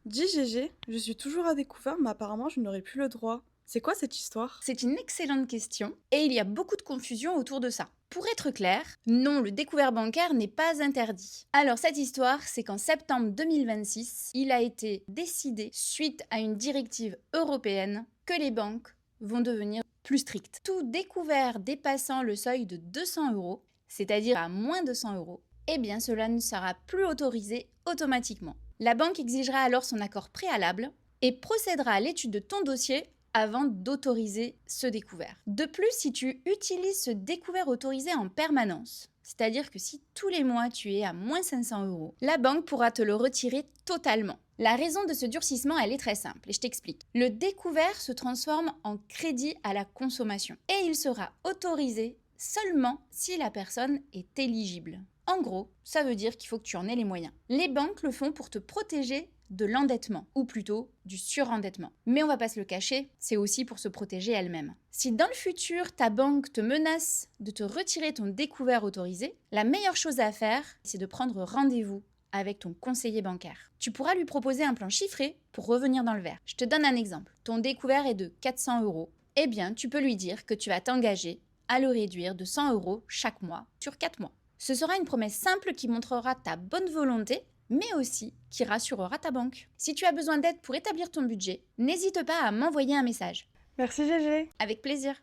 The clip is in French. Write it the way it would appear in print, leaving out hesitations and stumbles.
Dis GG, je suis toujours à découvert, mais apparemment je n'aurai plus le droit. C'est quoi cette histoire? C'est une excellente question et il y a beaucoup de confusion autour de ça. Pour être clair, non, le découvert bancaire n'est pas interdit. Alors cette histoire, c'est qu'en septembre 2026, il a été décidé, suite à une directive européenne, que les banques vont devenir plus strictes. Tout découvert dépassant le seuil de 200 euros, c'est-à-dire à moins de 100 euros, eh bien cela ne sera plus autorisé automatiquement. La banque exigera alors son accord préalable et procédera à l'étude de ton dossier avant d'autoriser ce découvert. De plus, si tu utilises ce découvert autorisé en permanence, c'est-à-dire que si tous les mois tu es à moins 500 euros, la banque pourra te le retirer totalement. La raison de ce durcissement, elle est très simple et je t'explique. Le découvert se transforme en crédit à la consommation et il sera autorisé seulement si la personne est éligible. En gros, ça veut dire qu'il faut que tu en aies les moyens. Les banques le font pour te protéger de l'endettement, ou plutôt du surendettement. Mais on va pas se le cacher, c'est aussi pour se protéger elle-même. Si dans le futur, ta banque te menace de te retirer ton découvert autorisé, la meilleure chose à faire, c'est de prendre rendez-vous avec ton conseiller bancaire. Tu pourras lui proposer un plan chiffré pour revenir dans le vert. Je te donne un exemple. Ton découvert est de 400 euros. Eh bien, tu peux lui dire que tu vas t'engager à le réduire de 100 euros chaque mois sur 4 mois. Ce sera une promesse simple qui montrera ta bonne volonté, mais aussi qui rassurera ta banque. Si tu as besoin d'aide pour établir ton budget, n'hésite pas à m'envoyer un message. Merci GG. Avec plaisir.